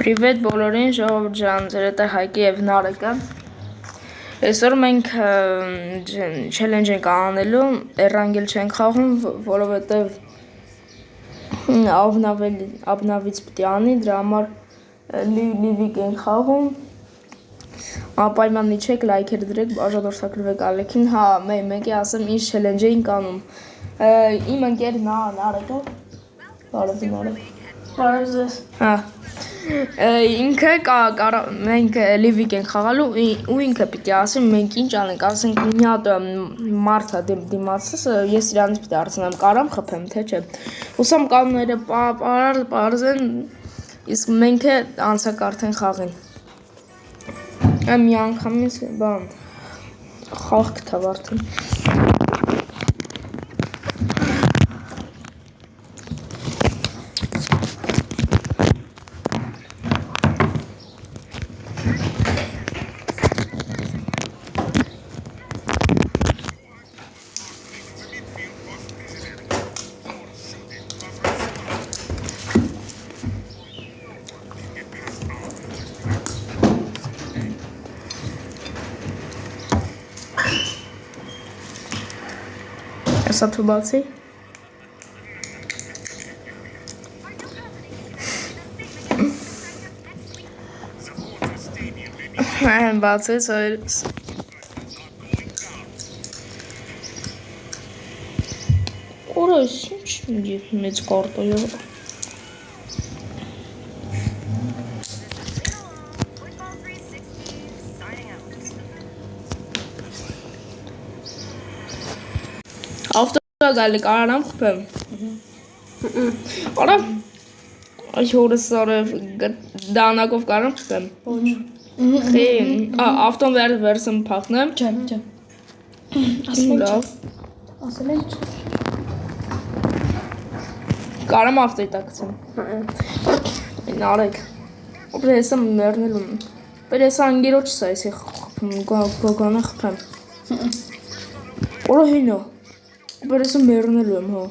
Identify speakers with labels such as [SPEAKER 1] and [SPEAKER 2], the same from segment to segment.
[SPEAKER 1] Привет բոլորին, ժողովուրդ ջան, ձեր հետ է Հայկի եւ Նարեկը։ Այսօր մենք challenge ենք անելու, Erangel չենք խաղում, որովհետեւ Abnavից պիտի անի, դրա համար Live ենք խաղում։ Անպայման իջեք, լայքեր դրեք, բաժանորդագրվեք Ալեքին, հա, մեկի ասեմ ինչ challenge ենք անում։ Իմ ընկերն Նարեկը, բարև Նարեկ։ Բարև ձեզ։ Հա։ Ինքը մենք Live ենք խաղալու ու ինքը պիտի ասի մենք ինչ անենք, ասենք մի հատ մարդ է դիմացս, ես իրանից պիտի հարցնեմ, կարամ խփեմ, թե չէ։ Հուսամ կանոնները պարզ են, իսկ մենք անցակ արդեն խաղին։ Մի անգամից բան խաղ գտավ արդեն։ Essa tu բացի։ Բացի, Օրս ինչ մեծ կորտ է եղել։ Ավտո գալի կարանամ խփեմ։ Արա այս հորս սարև դանակով կարամ խփեմ։ Խի, ավտոն վերսեմ փախնեմ։ Չէ։ Ասել եմ։ Կարամ ավտոյի տակցեմ։ Նարեկ։ Ապրե հեսա մերնելում։ Բեր հեսա անգերոչ սա եսի գողանը խփեմ։ Օրա հինո։ Ապրե հեսա մերնելու եմ, հա։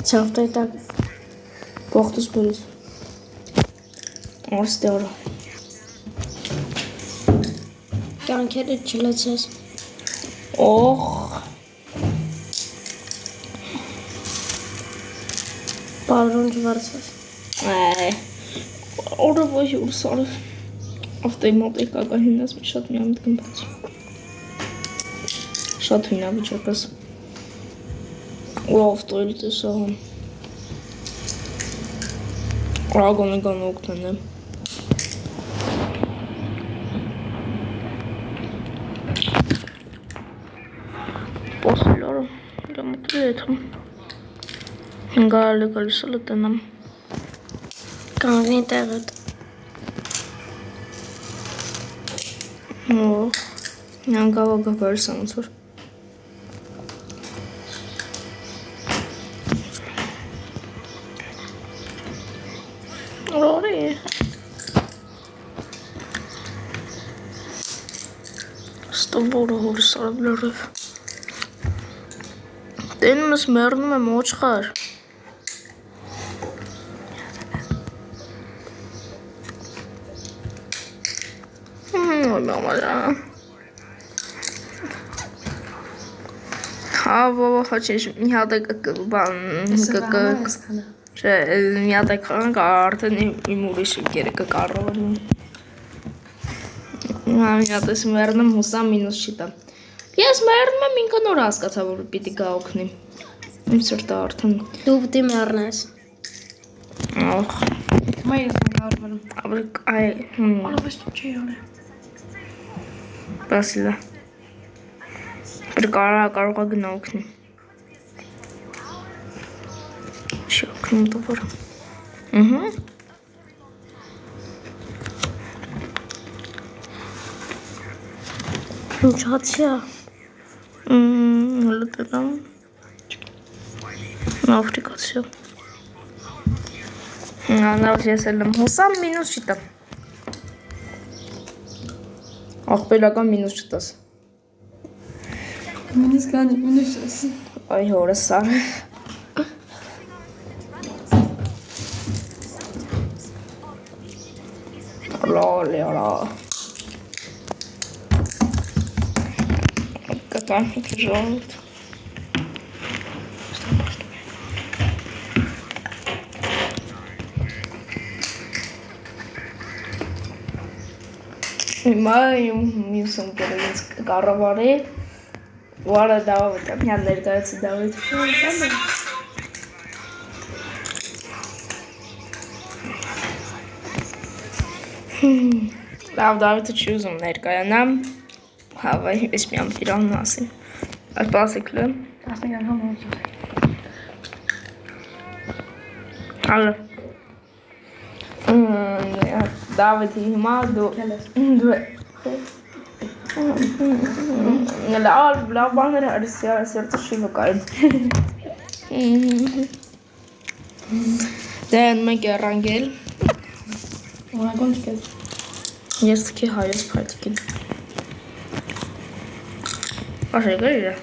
[SPEAKER 1] Չէ ավտոյի տակ։ Բողտուս բերես։ Արստի արա։ Կյանքերը չլացես։ Օխ։ Բալրոն չվարցես։ Օրը ոյ ուր սարև։ Ավտոյի մոտ եկակա հինաս մի շատ միամիտ կմպաց։ Շատ հինա վիճակս։ Ու ավտոյի տեսահում։ Ագոմեգան օգտեն եմ։ Պոսլորը, գամուտրի եթում։ Հինգարալի գալիսալը տնամ։ Կանգնի տեղդ։ Նյանգավագա գալիսան ոնցոր։ Ռորի։ Ստովորը հորս արավ լրև։ Տենում ես մերնում եմ ոչխար։ Ոյ մամալա։ Հա, հաչինչ մի հատ է բան Չէ, մի հատ է խաղանք արդեն իմ ուրիշ ընկերը կկառավարում։ Հա, մի հատ ես մերնում հուսամ մինուս չի տա։ Ես մերնում եմ ինքը նոր հասկացա, որ պիտի գա օգնի։ Իմ սրտը արդեն։ Դու պիտի մեռնես։ Ախ։ Մայ ես կառավարում։ Ապրեք, Արավես դու չի յորե։ Բասիլա։ Կարող է գնա օգնի։ Շոքնում տվոր։ Ինչ հացի է։ Հլը տնամ։ Աֆրիկացի է։ Նավ ես էլ եմ հուսամ մինուս չի տամ։ Աղբելական մինուս չտաս։ Մինուս կանի մինուս չտաս։ Այ հորը սար է։ Lol. Какая тяжелая. Մայում jsem կերից կառավարի, որը Դավիթ է, միան ներկայացի Դավիթ։ Լավ Դավիթը չի ուզում ներկայանամ, հավայ ես միամ տիրանն ասին, այդ պասիքլը։ 10 անգամ ուզում։ Հալո։ Դավիթի հիմա դու լավ բաներ հարիս սերտը չի վկայում։ Դեն մենք երանգել։ Ունագոն չկեզ։ Ես թքի հայոց պայտիկին։ Աշեգր իրա։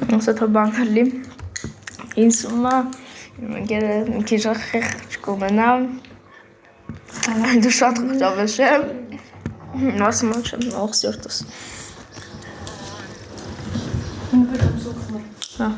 [SPEAKER 1] Ոնց է թո բանալի ինձ ումա քիժա խեղճ կոմենամ դու շատ խղճավես եմ ասում եմ չեմ նող սյորտս հա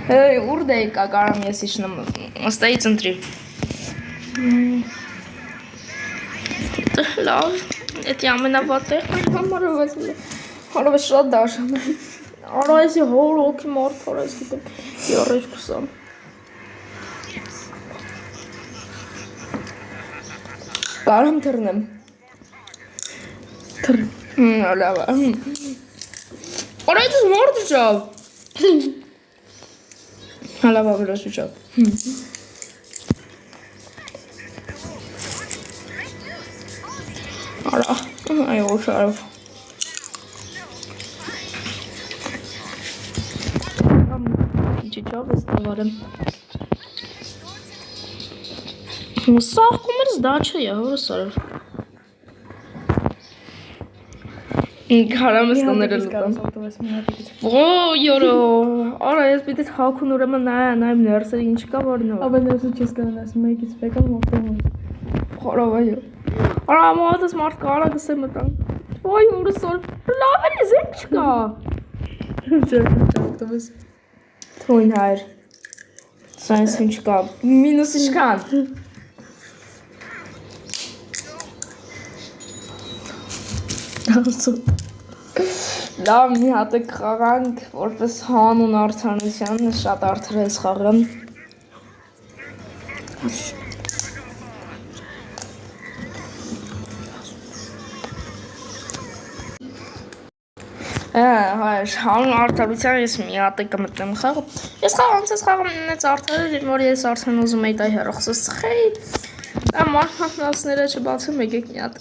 [SPEAKER 1] Hey, ուրդ էի կա կարամ ես իչնեմ, աստայի ծնտրի։ Լավ, էտի ամենավատեղ հարով է շատ դաշան է։ Արա եսի հոր հոգի մարդ հոր ես գիտեմ, երեջ կուսամ։ Կարամ թրնեմ։ Լավ է։ Արա էտս մարդ ուջավ։ Հալավ ավելոս ուջավ։ Արա, այո շարով։ Իջիջավ ես տավարեմ։ Սաղկում էր զդաչը է, հորը սարով։ Կարամ ես տաները լուտամ։ Ո, յորո, արա ես պիտետ հակուն ուրեմը նայմ ներսեր ինչ կա որնով։
[SPEAKER 2] Աբա ներսը չես կանան ասում եկից վեկան մոտում ես։
[SPEAKER 1] Խորով այո։ Արա ամատս մարդ կարա գսե մտան։ Ոյ ուրը սոր, լավ են ես ենք չկա։
[SPEAKER 2] Ճակտով ես։
[SPEAKER 1] Թույն հայր։ Սա ես ինչ կա, մինուս իշկան։ Լավ մի հատ է խաղանք, որպես հանուն արդարության շատ արդար ես խաղան։ Հանուն արդարության ես մի հատ է կմտնեմ խաղը։ Ես խաղանց ես խաղում նենց արդար էր, որ ես արդեն ուզում էի տայ հեռախոսս ծխեի։ Դա մարդնասները չբացում եկեք մի հատ։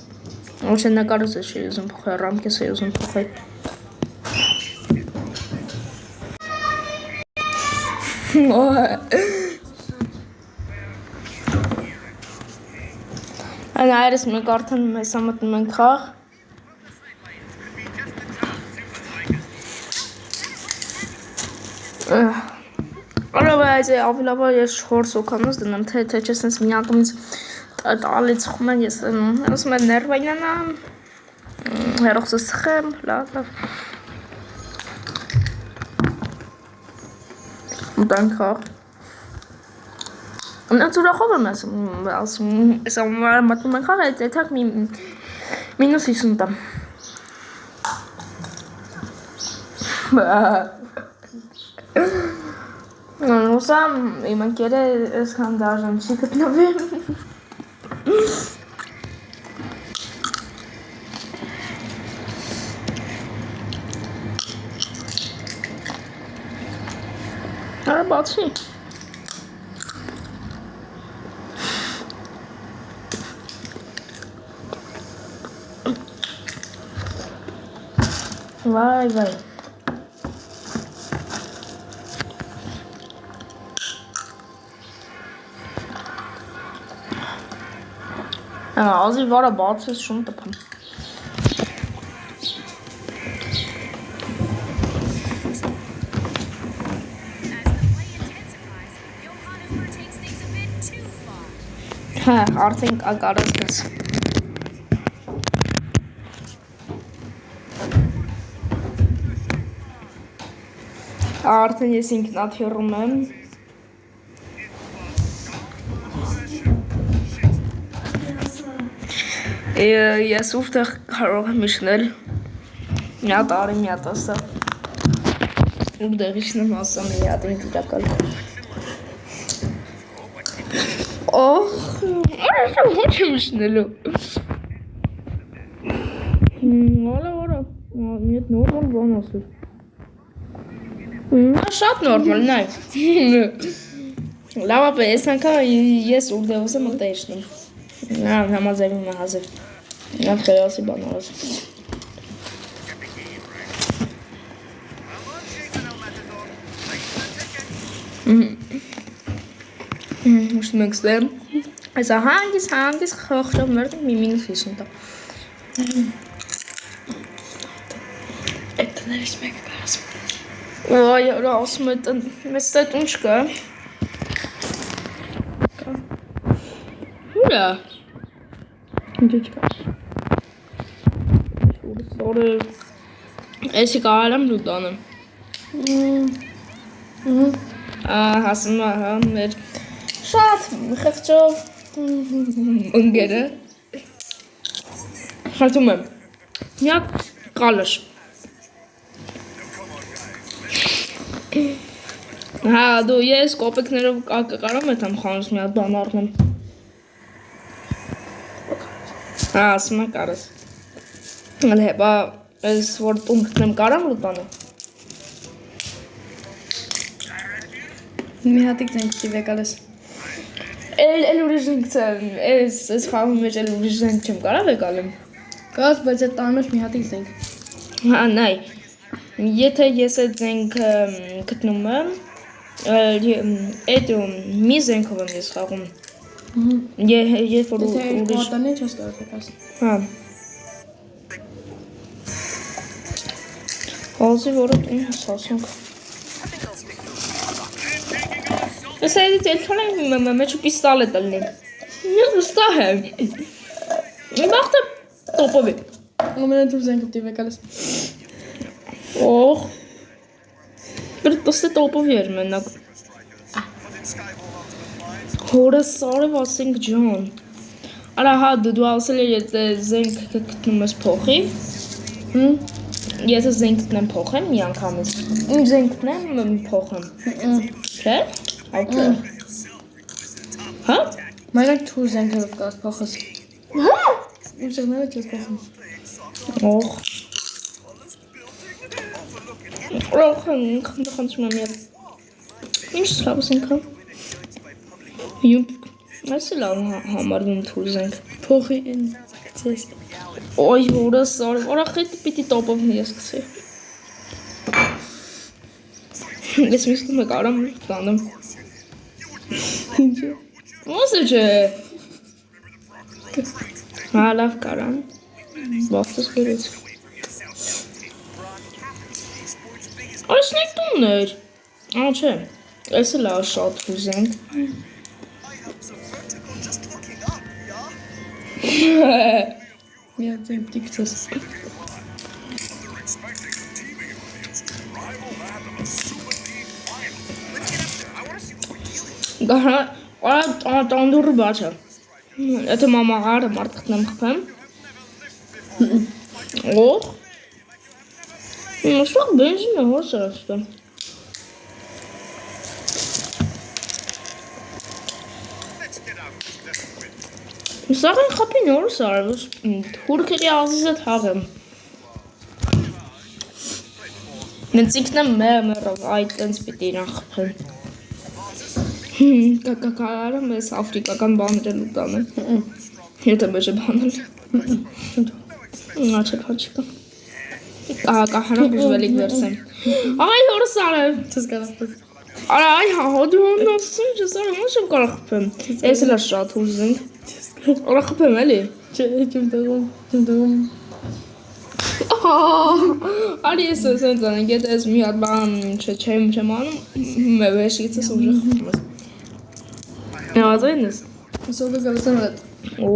[SPEAKER 1] Ոչ է նկարս է չի ուզում փոխել, ռամկես է ուզում փոխել։ Այն այրս մեկ արդեն մեզ ամտնում ենք խաղ։ Արա բայց ավելավա ես 4 օքանոց դնեմ, թե չէ սենց մի ատումից տալից խում են ես ասում են ներվայնանամ, հերոխսս սխեմ, լավ։ Մտանք խաղ։ Նա ծուրախով եմ ասում, այս ամառը մտնում ենք խաղ, այդեք մինուս 50 տամ։ Ուսա իմ ընկերը այսքան դաժան չի գտնվի։ Արա բացի։ Վայ։ Ազի վարը բաց ես շում տպեմ։ Հա, արդեն կարած դες։ Արդեն ես ինքնաթիռում եմ։ Ես ուստեղ կարող եմ իշնել մի հատ արի մի հատ ասա ուստեղ իշնեմ ասա մի հատ ինք իրակալ արաշա ոչ եմ իշնելու որա մի հատ նորմալ բան ասուր շատ նորմալ նայ լավ ապե ես անգամ ես ուստեղս եմ ուտե իշնում Նա համաձայնում է հազիվ Նա խելացի բան արած Ուշտում ենք ստեմ Այսա հանգիս խողջով մերդում մի մինուս 50 տա Այդ տներից մեկը կարասում Ոյ, ասում է մեծ տետ ունչ կա Ուրա Ինչ չկա Սորը Էսի կարել եմ լուտ անեմ Հասնում ահա մեր Շատ խեղճով ընգերը Խարդում եմ Միակ կալշ Հա դու ես կոպեկներով կարամ եմ խանուս մի հատ բան առնեմ Հա, ասում է կարս Հեպա, ես որ տուն գտնեմ կարամ լուտանը
[SPEAKER 2] Մի հատիկ զենք տիվեկալ ես
[SPEAKER 1] Էլ ուրիշ զենք ծեմ, ես խաղում մեջ էլ ուրիշ զենք չեմ կարավ եկալեմ
[SPEAKER 2] Կաս, բայց այդ տան մեջ մի հատիկ զենք
[SPEAKER 1] Հա, նայ, եթե ես այդ զենք գտնում եմ Այդ մի զենքով եմ ես խաղում Երբ որ
[SPEAKER 2] Եթե երկու հատանի չես կարող եկաս
[SPEAKER 1] Հա Հազի որը տուն ես ասոնք Ես այդից էլքան եմ մեջու պիստալետ ելնի Ես վստահ եմ Բաղթը տոպով է
[SPEAKER 2] Ամենը դուր զենքը տիվեկալ ես
[SPEAKER 1] Օղ Բրտոս է տոպով էր մենակ Հորը սարև ասենք ջան Արա հա դու ասել էր եթե զենք գտնում ես փոխի Եթե զենք գտնեմ փոխեմ մի անգամից Իմ զենք գտնեմ փոխեմ Չէ? Okay Հա?
[SPEAKER 2] Մայնակ թուր զենքերով կաս փոխս
[SPEAKER 1] Հա?
[SPEAKER 2] Իմ զենքները չես փոխում
[SPEAKER 1] Օղ Օղ խնդրում եմ ետ Ինչ սրավս ինքը Այս է լավ համարվում թուր զենք
[SPEAKER 2] Փոխի են կցես
[SPEAKER 1] Ոյ որը սար Որա խետի պիտի տոպով ես կցի Ես միշտում եք արամ տանեմ
[SPEAKER 2] Ինչ է
[SPEAKER 1] Ոնց է չէ Հա լավ կարան Բաստս բերեց Այս նեք տունն էր Ա չէ Այս է լավ շատ թուր զենք
[SPEAKER 2] Մի հատ զենք պիտի կցես
[SPEAKER 1] Տանդուրը բաց է։ Եթե մամա արը մարդկն եմ խփեմ։ Օ։ Շուտ բենզինը հոս է ստա։ Սաղեն խապի նորս արվս, հուրքերի ազիզ է թաղեմ։ Նենցինքն եմ մերով այդ տենց պիտի իրան խփեմ։ Կարարը մեզ ավրիկական բաներ են ուտանը։ Եթե մեզ է բանել։ Նա չեք հաչիկա։ Կահանակ ուժվելիք վերսեմ։ Այ հորս արև։
[SPEAKER 2] Չես կարող խփել։
[SPEAKER 1] Արա այ հոդում նոսում չես արև, ոնց եմ կարող խփեմ։ Ես էլ շատ ուզենք։ Արա խփեմ էլի։
[SPEAKER 2] Չէ, չեմ դողում։
[SPEAKER 1] Արի ես սենց անենք, եթե ես մի հատ բան չեմ անում, վեշից ես ուժը խփում ես։ Նավազային ես։
[SPEAKER 2] Սովը գալիս եմ հետ։
[SPEAKER 1] Օ։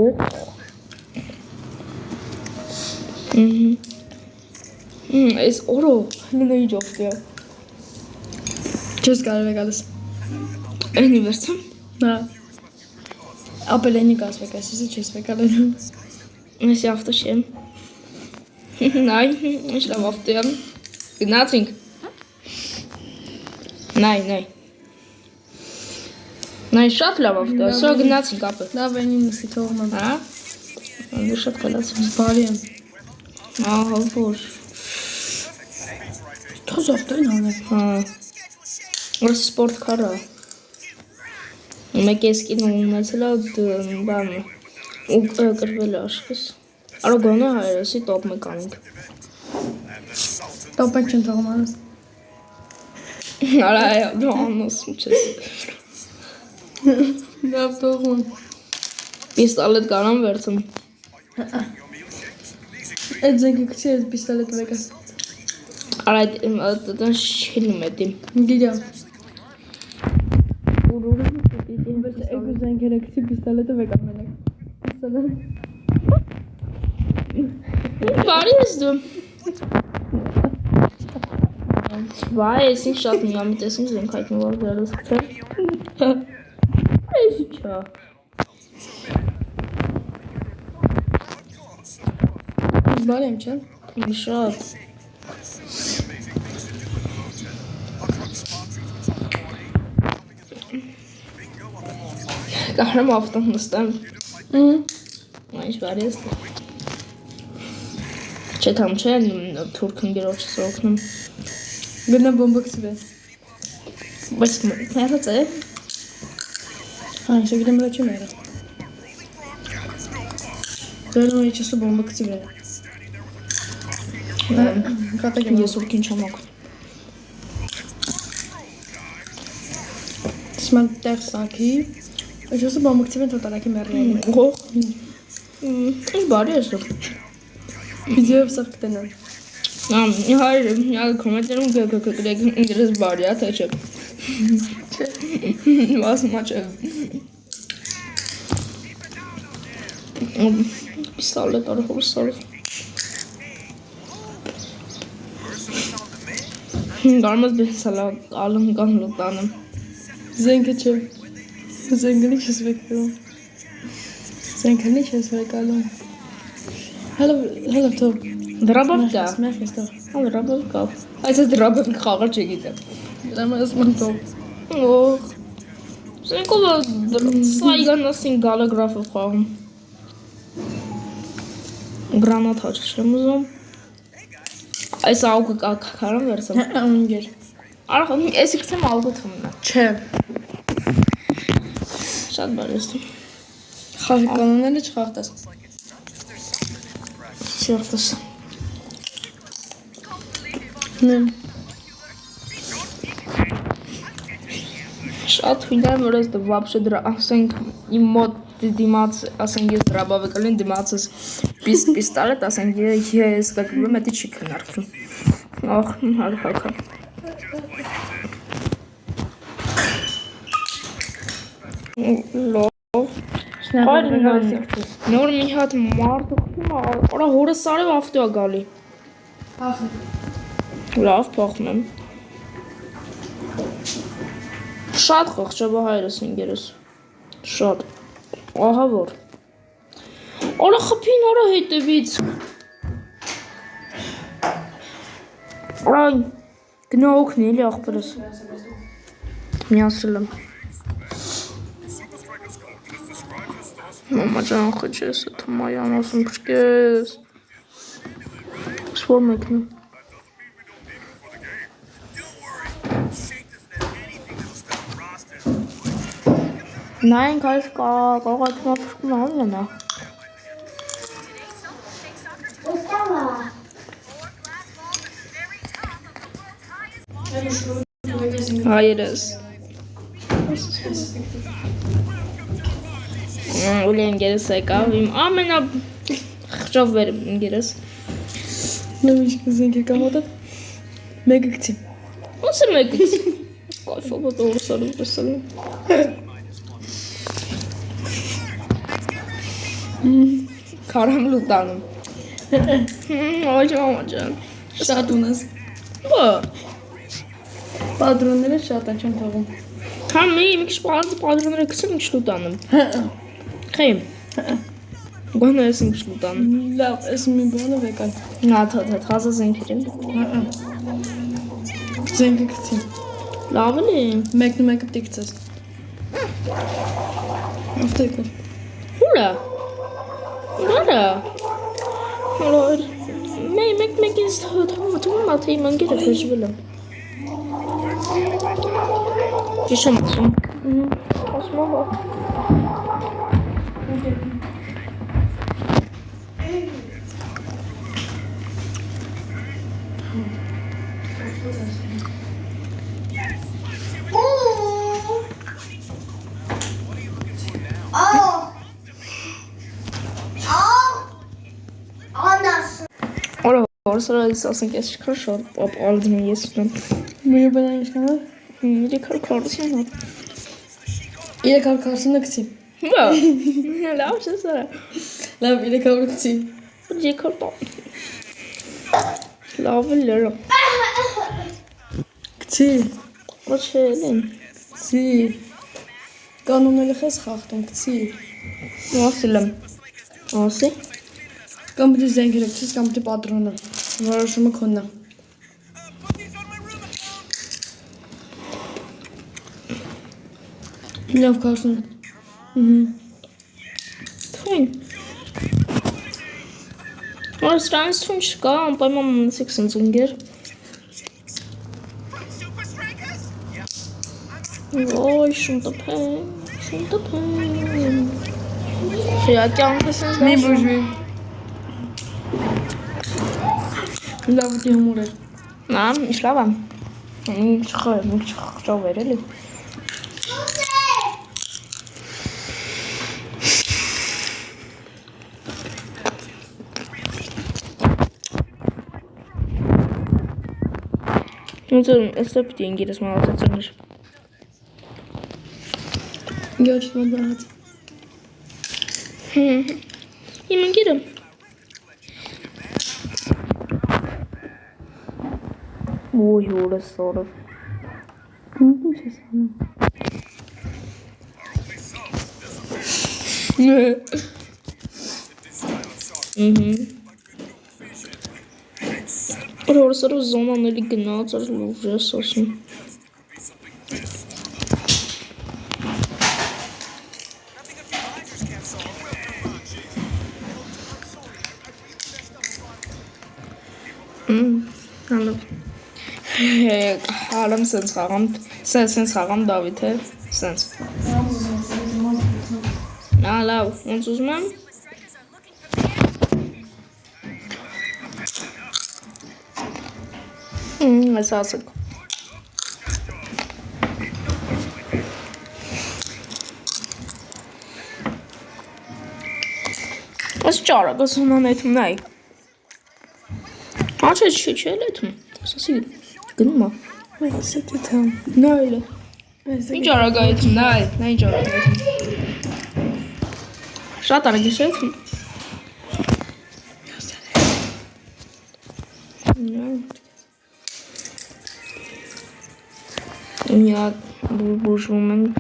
[SPEAKER 1] Այս օրո լինեի ջոկտի է։
[SPEAKER 2] Չես կարող է գալիս։
[SPEAKER 1] Էնի վերցեմ։
[SPEAKER 2] Նա։ Ապելենի կասվեք, այսիսի չես վեկալենում։
[SPEAKER 1] Ես ավտո չեմ։ Նայ, ինչ լավ ավտո եմ։ Գնացինք։ Նայ։ Նայ, շատ լավ ավտո է, սո գնացինք ապը։
[SPEAKER 2] Լավ են ինսի թողում եմ։
[SPEAKER 1] Հա։ Անդու շատ կալացում։
[SPEAKER 2] Բարի եմ։
[SPEAKER 1] Ահա, որ։
[SPEAKER 2] Թոզ ավտոին հանեմ։
[SPEAKER 1] Հա։ Որ սպորտ քարա։ Մեկ էսկին ունեցել է բանը։ Ու կրվել է աշխես։ Արա գոնե հայրեսի տոպ մեկ անենք։
[SPEAKER 2] Տոպ ենք չեն թողում անս։
[SPEAKER 1] Արա դու անոսում չես։
[SPEAKER 2] Լավ թողում։
[SPEAKER 1] Պիստոլետ կարամ վերցեմ։
[SPEAKER 2] Այդ զենքը կցի այդ պիստոլետ վեկա։
[SPEAKER 1] Արա դեն շիլում է դիմ։
[SPEAKER 2] Գիդյա։
[SPEAKER 1] Ուրուրը
[SPEAKER 2] Եկու զենքերը կցի պիստոլետը վեկա մենակ։ Պիստոլետ։
[SPEAKER 1] Բարի ես դու։ Վայ, ես ինչ շատ միամի տեսում զենք հայտնվար դրալուս կցել։ Այս իչա։
[SPEAKER 2] Բարի եմ չեմ։
[SPEAKER 1] Մի շատ։ Կարամ ավտոն նստեմ։ Այս բարի ես դու։ Չէ թամ չէ, թուրքն գերոչս օգնում։
[SPEAKER 2] Գնա բոմբը կցվե։
[SPEAKER 1] Բայց մերած է։
[SPEAKER 2] Հա, ինչ գիտեմ რა չի մերը։ Դերնու իչեսու բոմբը կցվե։ Կատակ եմ։
[SPEAKER 1] Ես ուրքին չեմ օգնում։
[SPEAKER 2] Սման տեղ սակի։ Իչեսու բոմբը կցվե թոտալակի մերնային։
[SPEAKER 1] Ող։ Ինչ բարի ես դու։
[SPEAKER 2] Վիդեոյով սավ կտենան։
[SPEAKER 1] Հայր, կոմենտերում գրեք ինգրես բարի է, թե չէ։ Վասմա չէ։ Պիստոլետ արը հորս արը։ Գարմազ բեսալա ալում կան լուտանım։
[SPEAKER 2] Զենքը չէ։ Զենքնի չես վեկալում։ Զենքնի չես վեկալում։ Հելո թող։
[SPEAKER 1] Դրաբավ կա։
[SPEAKER 2] Սմեղ ես թող։
[SPEAKER 1] Հա դրաբավ կա։ Այս ես դրաբավ խաղար չգիտեմ։
[SPEAKER 2] Լամա ես ման թող։
[SPEAKER 1] Օղ։ Զենքով սայգանասին գալագրաֆով խաղում։ Գրանատ հաչ չեմ ուզում։ Այս աղուկը կարամ վերցեմ։
[SPEAKER 2] Ունգեր։
[SPEAKER 1] Արախ, ես իքցեմ աղուկը թումնա։
[SPEAKER 2] Չէ։
[SPEAKER 1] Շատ բարի ես դու։
[SPEAKER 2] Խաղի կանոնները չխաղտաս։
[SPEAKER 1] Չեղտս։
[SPEAKER 2] Նեմ։
[SPEAKER 1] Շատ հույն եմ, որ ես դու վապշը դրա, ասենք իմ մոտ դիմաց, ասենք ես դրաբավ եկալին դիմացս պիստալետ, ասենք ես կակրում էտի չի քնարքրում։ Աղ, հարհակա։ Լով։ Նոր մի հատ մարդը խփում է, արա հորս արև ավտո է գալի։ Լավ, փոխում եմ։ Շատ խղճ է, բա հայրս ինգերս։ Շատ։ Ահա որ։ Արա խփին արա հետևից։ Այն գնա օգնի էլի աղբերս։ Միացրել եմ։ Մամա ջան խոչես, թմայան ասում փրկես։ Սպոր մեկնի։ Նայենք այս կարող է թմա փրկում աննա։ Hayırız. Ulan gerisi kahvim. Amena xıcov verim gerisi.
[SPEAKER 2] Ne bileyim kızın ki kalmadı. Mega gittim.
[SPEAKER 1] Nasıl mekut? Kayfa bu doğru soru basalım. Karamlıktanım. Hocam.
[SPEAKER 2] Saat unas.
[SPEAKER 1] Bu.
[SPEAKER 2] Padronlara şatan çan tavım.
[SPEAKER 1] Tam neyim ki bazı padronlara kısım güçlüdanım. Kayım. Bana esim güçlüdanım.
[SPEAKER 2] Lav esmi bana vegan.
[SPEAKER 1] Na taze zenkirim.
[SPEAKER 2] Zengi gittim.
[SPEAKER 1] Lavali.
[SPEAKER 2] Magnum makeup dikeceğiz. Hafta yıkar.
[SPEAKER 1] Ura. Ura. Ura. Mek is tamam atayım ben geri kaçabilirim. Yaşamasın. Osman bak. Orası esasın kes çıkar şu an aldım yesin.
[SPEAKER 2] Buraya bana yaşamlar.
[SPEAKER 1] İyi kalkarsın.
[SPEAKER 2] İle kalkarsın da gittim.
[SPEAKER 1] Ya. Ne yapıyorsun sen?
[SPEAKER 2] Lav ile kalkarsın gittim.
[SPEAKER 1] İyi kalkam. Lavalirim.
[SPEAKER 2] Gittim.
[SPEAKER 1] O şeyin.
[SPEAKER 2] Gittim. Kanunları kes kalktım gittim.
[SPEAKER 1] Nasılım? Nasıl?
[SPEAKER 2] Kan bir de zengi gerekçiz kan bir de padronu. Var şunu konu. Lav kalsın.
[SPEAKER 1] Twin. Orası trans twin çıkar. Payımın seksin zungir. Oy şunda pen. Şunda pen. Fiyat yankısınız.
[SPEAKER 2] Ne boşver. Lav diye humore.
[SPEAKER 1] Nein, ich glaube. Ich kann verelim. Unsere SAP jedes Mal aussetzen.
[SPEAKER 2] Gerçekten rahat.
[SPEAKER 1] Hemen gidelim. Oy orası sonra.
[SPEAKER 2] Unuttum sesini.
[SPEAKER 1] Orası zamanları genau zerlösen. Hallo. Hallo sens haram David he. Sens. Na lav, ons uzman. Esasık. Az çara kasından etim ney? Aç etim. Sası gülme.
[SPEAKER 2] Neyse ki tamam.
[SPEAKER 1] Ne öyle?
[SPEAKER 2] Neyse
[SPEAKER 1] Ne
[SPEAKER 2] ki.
[SPEAKER 1] çara gayetim ne çara gayetim. Şatara geçetim. Ja, bu moment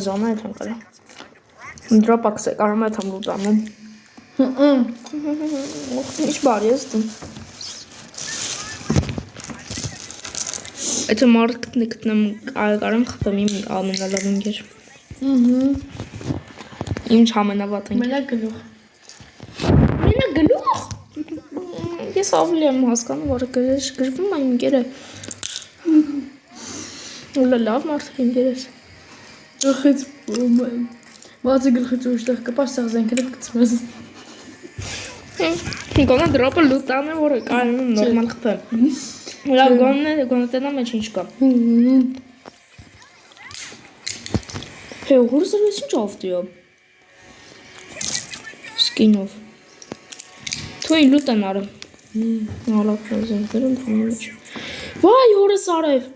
[SPEAKER 1] Զոնա է թան կարա։ Դրոպաքս է կարամ այդ համ լուտանեմ։ Ինչ բարի ես դում։ Այդ մարդ գտնեմ կարամ խփեմ իմ ամենալավ ընկեր։ Իմ չամենավատ ընկեր։
[SPEAKER 2] Մենակ գլուխ։
[SPEAKER 1] Մենակ գլուխ։ Ես ավելի եմ հասկանում, որ գրվում է իմ ընկերը։ Լավ մարդ է ընկերս։
[SPEAKER 2] Գլխից բացի գլխից ուշտեղ կպար սաղ զենքերով կծմես։
[SPEAKER 1] Գոնա դրոպը լուտան է, որ կարում եմ նորմալ խփեմ։ Լավ գոնա տենա մեջ ինչ կա։ Հե ուղուրս ես ինչ ավտիով։ Սկինով։ Թույ լուտան արը։ Նալավ զենքերում թամի մեջ։ Վայ հորս արև։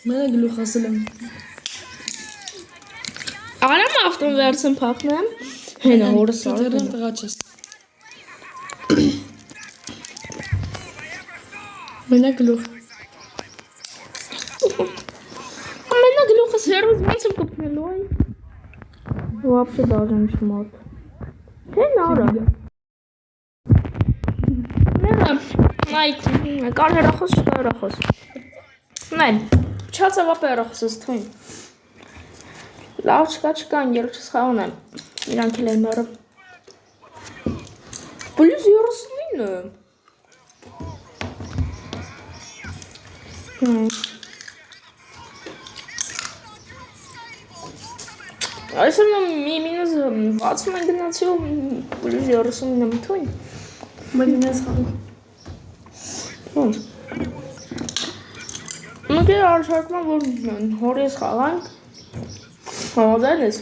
[SPEAKER 2] Մենակ գլուխ ասել եմ։
[SPEAKER 1] Արամ ավտոն վերցեմ փախնեմ։ Հենա հորս արև։
[SPEAKER 2] Դերն տղա չես։ Մենակ գլուխ։
[SPEAKER 1] Ամենա գլուխս հերուց ոնց եմ կպնելու այ։ Вообще даже не шмат։ Թե նորա։ Նրա, նայ, կար հերախոս, չկա հերախոս։ Նայ, չացա վապ հերախոսս թույն։ Լավ չկա, ընգել չսխաղուն եմ։ Իրանք էլ են մերը։ Պլյուս 39։ Այսօր մի մինուս 60 են գնացի ու պլյուս 39 եմ թույն։
[SPEAKER 2] Մենակ ես խաղում։
[SPEAKER 1] Ոնց։ Մենք է արշարկում որ հոր ես խաղանք։ Համոդեն ես։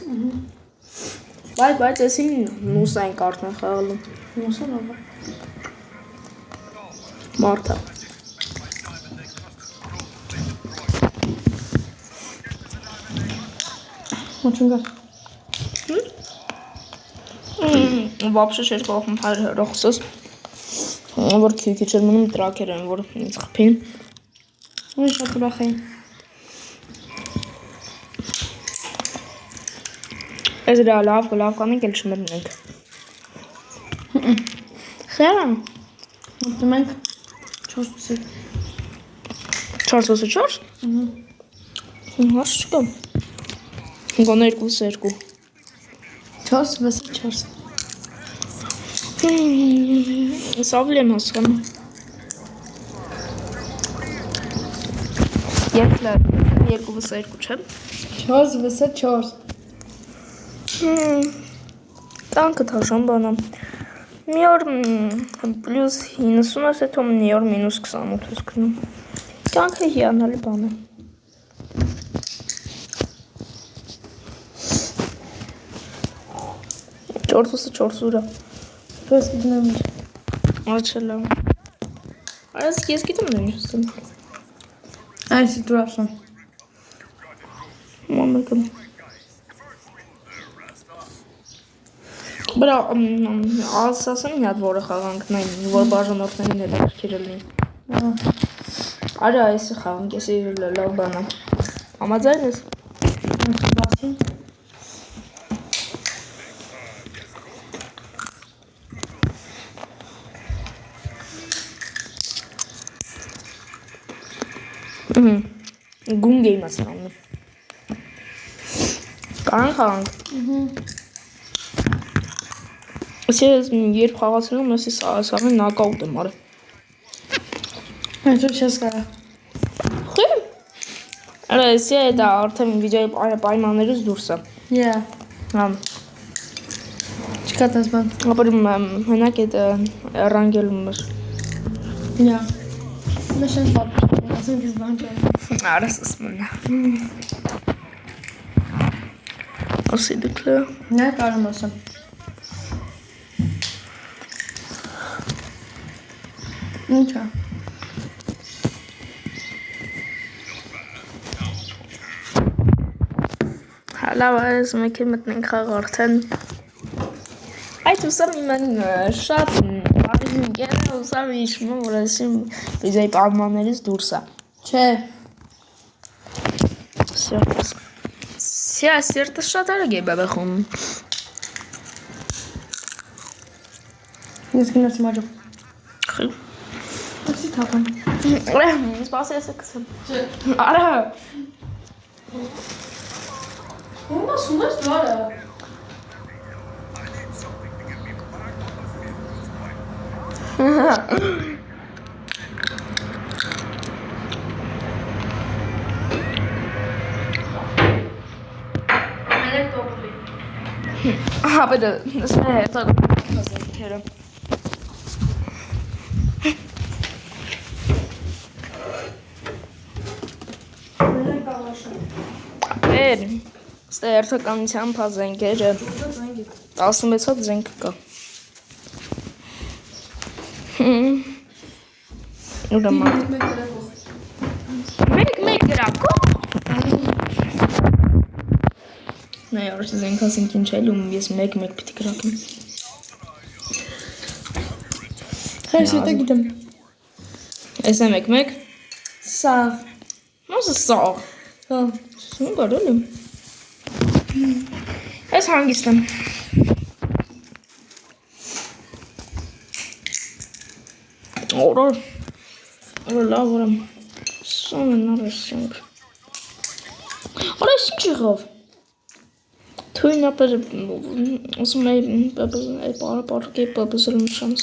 [SPEAKER 1] Բայց ես իմ նուսա են կարդն են խաղալում։
[SPEAKER 2] Նոսա նավա։
[SPEAKER 1] Մարդա։
[SPEAKER 2] Մոչունգար։
[SPEAKER 1] Вообще չէր կողմ հերախոսս։ Որ քիչ էր մնում տրակեր են, որ ինձ խփին։
[SPEAKER 2] Ու շատ ուրախ էին։
[SPEAKER 1] Ես դա լավ կանենք էլ չմրնենք։ Խերան։
[SPEAKER 2] Մտնում ենք 4-4։
[SPEAKER 1] 4-4։ Հաշ չկա։ Գոնե 2-2։
[SPEAKER 2] 4-4։
[SPEAKER 1] Ես ավելի եմ հասկանում։ Ես լավ 2-2 չեմ։
[SPEAKER 2] 4-4։
[SPEAKER 1] Տանկը թաշան բանամ։ Մի օր պլյուս 90 ես հետո մի օր մինուս 28 ես գնում։ Տանկը հիանալի բան է։ Չորսը ուրա։
[SPEAKER 2] Պես գնամ իր։
[SPEAKER 1] Աչելա։ Այս ես գիտեմ նա ինչ ստում։
[SPEAKER 2] Այս սիտուացիան։
[SPEAKER 1] Մամեկն։ Բրա ասասան մի հատ որը խաղանք նայն, որ բաժանորդներին էլ երկիր լինի։ Արա այսը խաղանք, ես լավ բան եմ։ Համաձայն ես։
[SPEAKER 2] Բասի։
[SPEAKER 1] Գունգ եմ ասանում։ Կարան խաղանք։ Ես երբ խաղացնում ես սաղին նակաուտ եմ արել։
[SPEAKER 2] Հետո չես կարա։
[SPEAKER 1] Խիմ։ Արա ես դա արդեն վիդեոյի պայմաններից դուրս է։
[SPEAKER 2] Yeah։
[SPEAKER 1] Համ։
[SPEAKER 2] Չկա տես բան։
[SPEAKER 1] Ապրում հնակ էդ ռանգելում էր։
[SPEAKER 2] Yeah։ Մշան պապ։ Ասենք ես բան չեմ։
[SPEAKER 1] Արաս ասմունա։ Ասի դուքլը։
[SPEAKER 2] Նա կարում ասեմ։ Ինչա։
[SPEAKER 1] Լավ այս մեկ էլ մտնենք խաղ արդեն։ Այդ ուսամ իման շատ բարին գերը ուսամ իշում որ ասում վիդեոյի պայմաններից դուրս է։
[SPEAKER 2] Չէ։
[SPEAKER 1] Սյոս։ Սիա սիրտը շատ արագ է բաբախում։
[SPEAKER 2] Ես գնացի մաջով։
[SPEAKER 1] Խիլ։
[SPEAKER 2] Ասի թափեմ։
[SPEAKER 1] Սպասի ես կսեմ։ Արա։
[SPEAKER 2] Ո՞ւմ ասում ես դարը։ Մենակ տոպլի։
[SPEAKER 1] Ահա բեդը սա հետո կերը։
[SPEAKER 2] Մենակ աղաշը։
[SPEAKER 1] Բեր։ Ստե երթականության փազենքերը 16-ով զենք կա։ Ուրեմն մեկ գրակով։ Նայ արս զենք ասենք ինչ էլ ու ես մեկ պիտի գրակեմ։
[SPEAKER 2] Հենց հետո գիտեմ։
[SPEAKER 1] Էս է մեկ։
[SPEAKER 2] Սաղ։
[SPEAKER 1] Ոնց է սա։
[SPEAKER 2] Հա։
[SPEAKER 1] Սուն բարել եմ։ Ես հանգիստ եմ։ Օրը լավ որեմ։ Սոն են արեսենք։ Արես ինչ եղավ։ Թույն ապեր ասում է պարակե պապսել նշանս։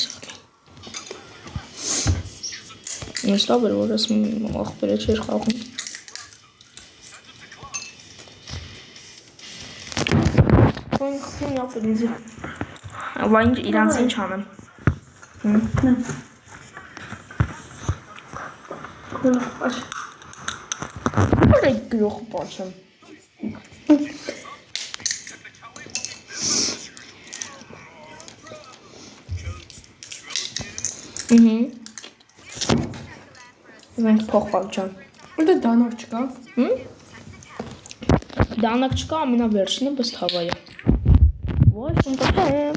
[SPEAKER 1] Ես լավ էր որ ասում ախպերը չէր խաղում։ Թույն ապեր ինձ։ Ա իրանց ինչ անեմ։ Որ է գլուխ պաչեմ։ Մենք փոխվալ չան։
[SPEAKER 2] Ուտե դանակ չկա։
[SPEAKER 1] Դանակ չկա ամենավերջինը բս թավա է։ Ոչ, ընկեմ։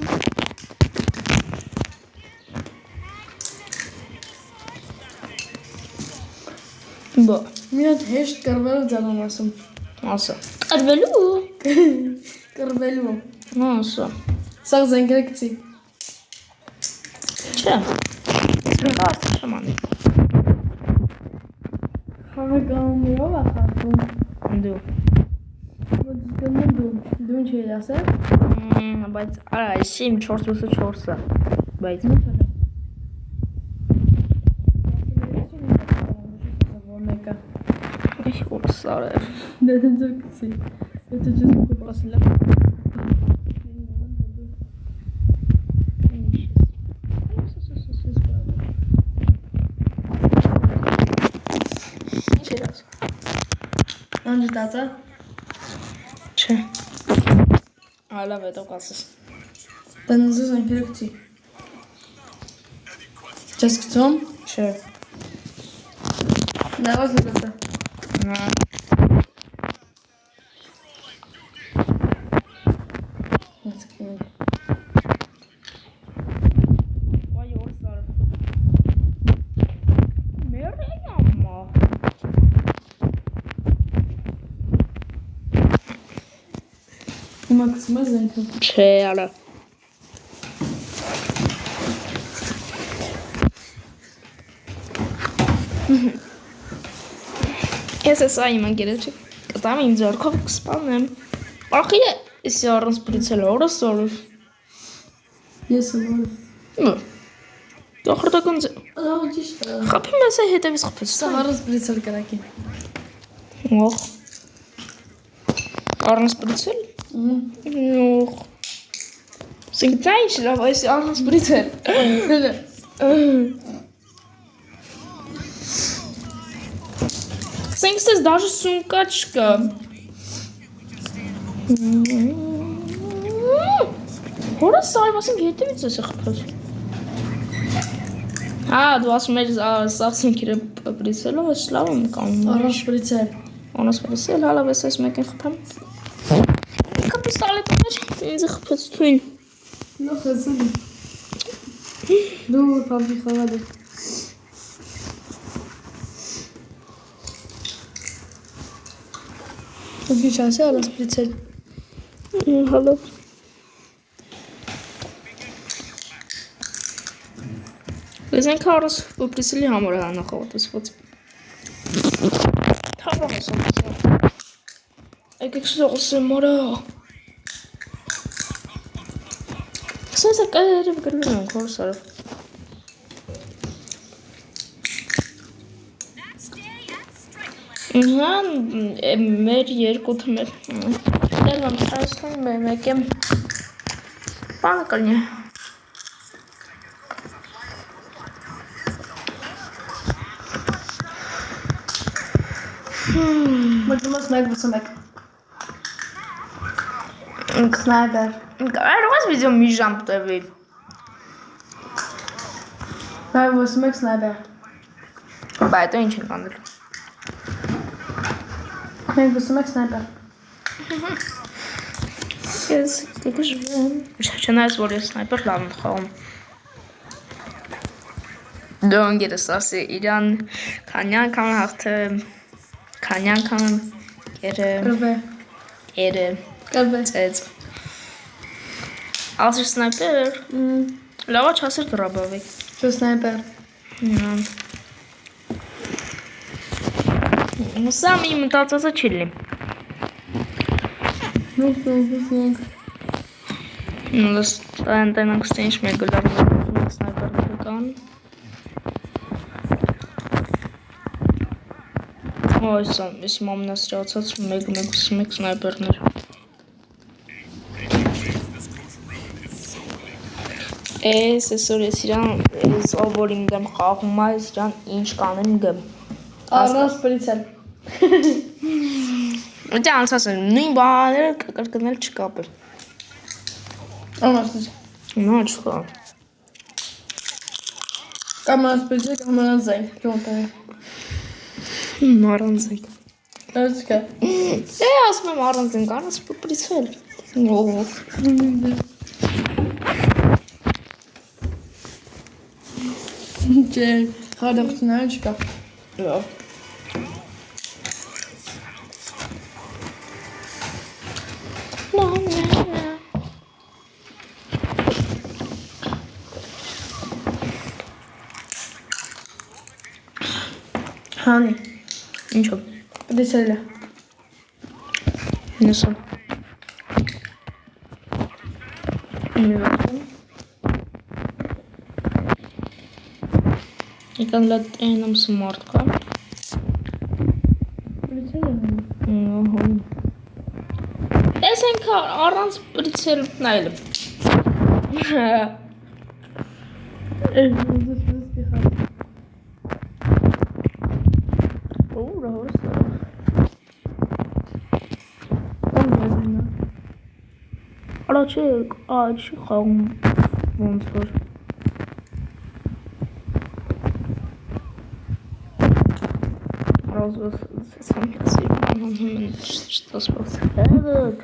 [SPEAKER 1] Բա,
[SPEAKER 2] Մի հատ հեշտ կռվելու ձև եմ ասում։
[SPEAKER 1] ասա։ Կրվելու։
[SPEAKER 2] Կռվելու։
[SPEAKER 1] Ասա։
[SPEAKER 2] Սաղ զենքերը գցի։
[SPEAKER 1] Չէ։ Բաց շմանի։
[SPEAKER 2] Խաղականներով է խաղում։
[SPEAKER 1] Դու։
[SPEAKER 2] Ոնց գնում դու։ Դու ինչ ես ասել։
[SPEAKER 1] Բայց արա 7-4-4-ը։ Բայց
[SPEAKER 2] Մեկը։
[SPEAKER 1] ինչ սարը։
[SPEAKER 2] Դա դու գցի։ Եթե չես կոպասել։ Անջտածա։
[SPEAKER 1] Չէ։ Լավ է, դուք ասես։
[SPEAKER 2] Բնզու զենքերը գցի։ Չես գցում։
[SPEAKER 1] Չէ։
[SPEAKER 2] Լավաս լավա։
[SPEAKER 1] Հա։ Վայ օրսար։ Մերենամա։
[SPEAKER 2] Հիմա գցում ես զենքը։
[SPEAKER 1] Չէ, արա։ Ես էս այ իմ ընկերոջը կտամ իմ ձեռքով կսպանեմ։ Ախի ես առանց բրիցել օրս օրս։
[SPEAKER 2] Ես եմ։
[SPEAKER 1] Դախրտական
[SPEAKER 2] Ահա ճիշտ է։
[SPEAKER 1] խփի մեզ հետևից խփեց։
[SPEAKER 2] Սա առանց բրիցել կրակի։
[SPEAKER 1] Ող։ Առանց բրիցել։ Ող։ Սինգտայ լավ այս առանց բրիցել։
[SPEAKER 2] Հələ։
[SPEAKER 1] Սենքսես даже սունկա չկա։ Հորը սայվ ասեմ հետևից ես խփած։ Հա, դու ասում ես սաղ սենքերը բրիցելով ես լավ եմ կանում։
[SPEAKER 2] Առանց բրիցել։
[SPEAKER 1] Անաս բրիցել, հալավ ես այս մեկին խփեմ։ Կապիստալի տներ ինձ խփած թույն։
[SPEAKER 2] Լավ էսի։ Դու փամփի խաղալ ես։ Ուսի շանսի առանց պրիցել։
[SPEAKER 1] Հալո։ Լեզենք առս պրիցելի համար է նախավատեսված։ Թավա հոսամ։ Եկեք սողսեմ մորա։ Սոսը կայերև գրում ենք հորսարով։ Իհան մեր երկու թմեր։ Դեր վամ սարասլան մեկ եմ պանը կլնի։
[SPEAKER 2] Մտումս մեկ վսում եք։ Սնայպեր։
[SPEAKER 1] Այրողս վիդեո մի ժամ տևի։
[SPEAKER 2] Մեկ վսում եք սնայպեր։
[SPEAKER 1] Բայ դա ինչ ենք անդել։
[SPEAKER 2] Մեկ վսում եք սնայպեր։
[SPEAKER 1] Ես կգժվեմ։ Չնայած որ ես սնայպեր լավ եմ խաղում։ Դու անգերս ասի իրան քանյան կամ հաղթե քանյան կամ կերը ծեց ասիր սնայպեր լավա չասիր դրաբավիկ
[SPEAKER 2] Շո սնայպեր
[SPEAKER 1] Սա մի մտածածը չիլի Նոս տանտանանք ստենչ մեր գլավ սնայպերները կան Այսա, ես մամնասրացած մեկ սնայպերներ Այսօր ես իրան ով որ իմ դեմ խաղում է, իրան ինչ կանեմ գեմ
[SPEAKER 2] Առանց պրիցել
[SPEAKER 1] Դա անցած են, նույն բաները կրկնել չկապել
[SPEAKER 2] Առանց պրիցել
[SPEAKER 1] Նա չկա
[SPEAKER 2] Կամ առանց պրիցել, կամ առանց զենք Ճոնտարի
[SPEAKER 1] Առանց զենք
[SPEAKER 2] Դա չկա
[SPEAKER 1] ասում եմ առանց զենք, առանց պրիցել
[SPEAKER 2] Չէ, խադեղությունները չկա
[SPEAKER 1] Լավ
[SPEAKER 2] Հանի
[SPEAKER 1] Ինչո՞վ
[SPEAKER 2] Պրիցել է
[SPEAKER 1] Նեսա Մի վատում Եկան լատ էնամ սմարդ կա
[SPEAKER 2] Պրիցել է
[SPEAKER 1] Ես ենք առանց պրիցել նայել Առաջի խաղում ոնց որ Ռոզոս սամքասի Что спасает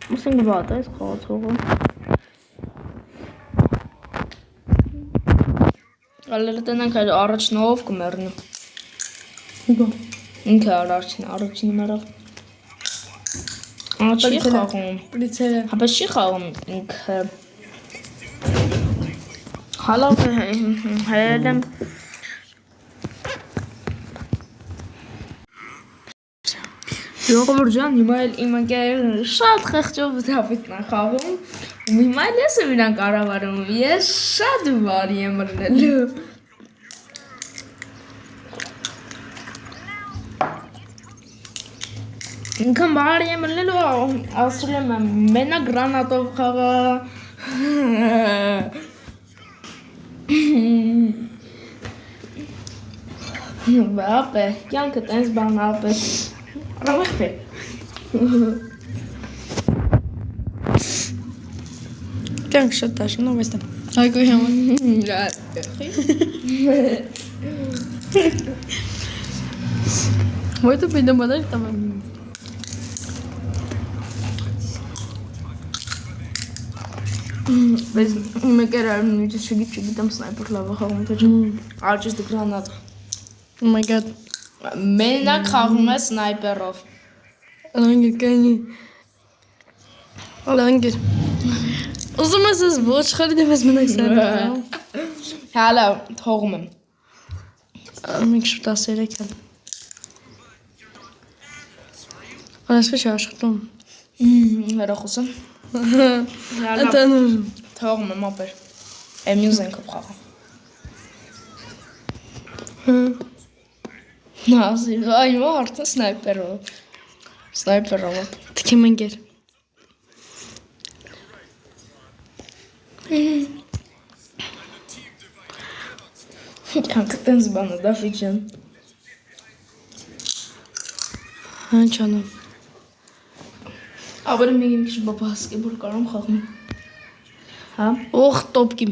[SPEAKER 1] Մուսին գվատ այս խաղացողը Ալերը տնանք այլ առաջնով կմերնի Ինքը առաջինը մերավ Չի խաղում
[SPEAKER 2] Պրիցել է
[SPEAKER 1] Հապես չի խաղում ինքը Հալավ հել եմ Ժողովուրդ ջան, հիմա էլ իմ ընկերները շատ խեղճով դավիթն են խաղում ու հիմա էլ ես եմ իրան կառավարում ես շատ բարի եմ ըրնելու Ինքան բարի եմ ըրնելու ասում եմ մենակ գրանատով խաղա Բապե, կյանքը տենց բան ապե Ռավախպե
[SPEAKER 2] Կյանք շատ դաշնով ես տեմ Հայկոյի համար Ոյտը պենդեմ բադար տամ
[SPEAKER 1] Բայց մեկ էր արում նույնպես չգիտեմ սնայպեր լավ է խաղում թե չէ Արջես դե գրանատ
[SPEAKER 2] Oh my god
[SPEAKER 1] Մենակ խաղում է սնայպերով։
[SPEAKER 2] Ալանգեր կանի։ Ալանգեր։ Ուզում ես ես ոչ խարիդեմ ես մենակ սնայպերով։
[SPEAKER 1] Հալա թողում եմ։
[SPEAKER 2] Մենք շուտ 13 են։ Անասվի չի աշխատում։
[SPEAKER 1] Հերախոսը։
[SPEAKER 2] Ատանուր։
[SPEAKER 1] Թողում եմ ապեր։ Մյուս ենք խաղում։ Նազի, այ մարդը սնայպերով։ Սնայպերով։
[SPEAKER 2] Թքեմ ընկեր։
[SPEAKER 1] Կանք տենց բանը, Դավիթ ջան։
[SPEAKER 2] Ինչ անեմ։
[SPEAKER 1] Ապեր մի քիչ բասկետբոլ կարում խաղում։ Հա։
[SPEAKER 2] Օխ, տոպկիմ։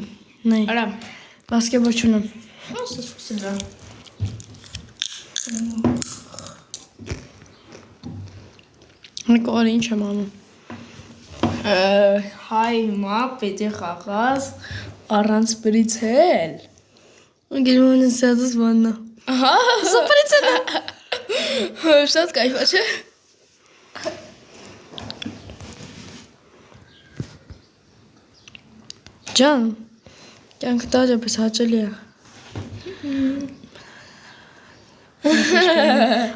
[SPEAKER 2] Նայ։
[SPEAKER 1] Արա։
[SPEAKER 2] Բասկետբոլ չունեմ։
[SPEAKER 1] Ո՞նց սա։
[SPEAKER 2] Նկարի ինչ եմ անում։
[SPEAKER 1] Հայ մա պետք է խաղաս առանց բրիցել։
[SPEAKER 2] Գերմանիան սադս բաննա։
[SPEAKER 1] Ահա,
[SPEAKER 2] Սուպերիցել։
[SPEAKER 1] շատ կայֆ է, չէ՞։
[SPEAKER 2] Ջան, կյանքը տաճապես հաճելի է։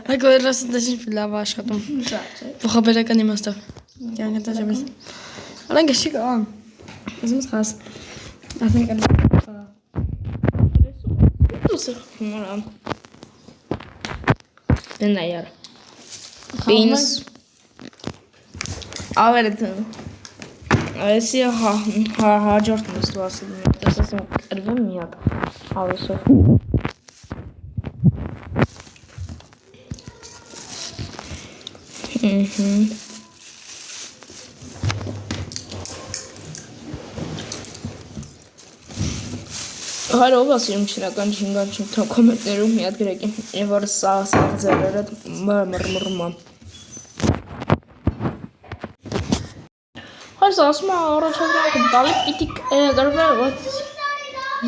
[SPEAKER 2] Այգո երասն դաշին լավ աշխատում։
[SPEAKER 1] Շատ է։
[SPEAKER 2] Փոխաբերական իմաստով։ Կյանքը տաճապես։ Ալանգ չի կան։ Ուզում ես խաս։ Ասենք ալի։
[SPEAKER 1] Դուսը խմարան։ Դենա յար։ Բինս։ Ավերդը։ Այսի հաջորդն ես դու ասել եմ, տեսասեմ կրվեմ մի հատ ավեսով։ Հարով ասում չինական չինգան չինգ կոմենտներում մի հատ գրեք եմ, որ սա ձերերը մրմրման։ Այս ասում է առաջադրանքը տալի պիտի գրվել,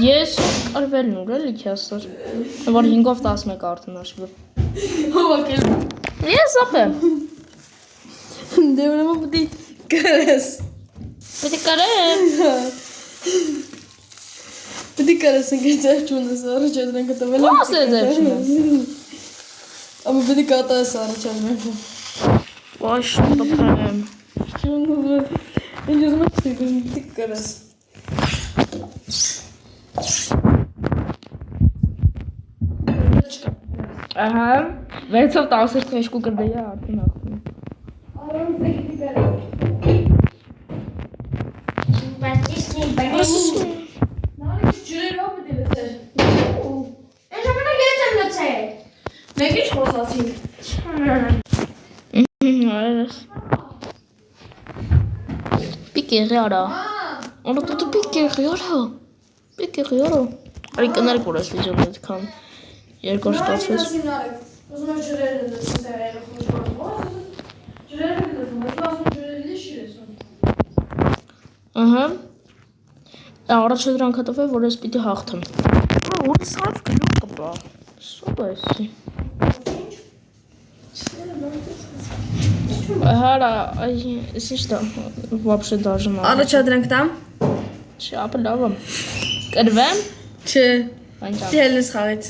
[SPEAKER 1] ես գրվելն ուր էլի քյասար, որ 5-ով 11 արդեն աշվոր։
[SPEAKER 2] Հավաքել։
[SPEAKER 1] Ես ապեմ։
[SPEAKER 2] Դե ուրեմն պետք է կարես։
[SPEAKER 1] Պետք է կարեմ։
[SPEAKER 2] Պետք է կարես ընկած չունես առաջադրանքը տվել։
[SPEAKER 1] Ո՞ս է ձեր չունես։
[SPEAKER 2] Ամա պետք է կատաս առաջադրանքը։
[SPEAKER 1] Ոչ, տպեմ։
[SPEAKER 2] Ինչ ուզում ես պետք է կարես։
[SPEAKER 1] Ահա, 6-ով 12 կրդեի արդեն ախտում։
[SPEAKER 2] Ջրերով պետք է լսել։ Այն ժամանակ ես եմ լսել։ Մենք ինչ խոսացինք։
[SPEAKER 1] Այրես։ Պիկերի արա։ Արա դու պիկերի արա։ Պիկերի արա։ Արի կներ կորես վիճան այդքան։ Երկար ստացվեց։
[SPEAKER 2] Ուզում ես ջրերը լսես երախոս։ Ջրերը լսում, բայց ասում ջրերը լիշի լսում։
[SPEAKER 1] Ահա։ Առաջադրանքը տվել, որ ես պիտի հաղթեմ։ Ուր սարվ գլուխ կպա։ Սուպ էսի։ Հարա, այս ինչ դա вообще даже նա։
[SPEAKER 2] Առաջադրանք տամ։
[SPEAKER 1] Շապը լավ է։ Կրվեմ։
[SPEAKER 2] Չէ։
[SPEAKER 1] Այնտեղ։
[SPEAKER 2] Դելս խաղից։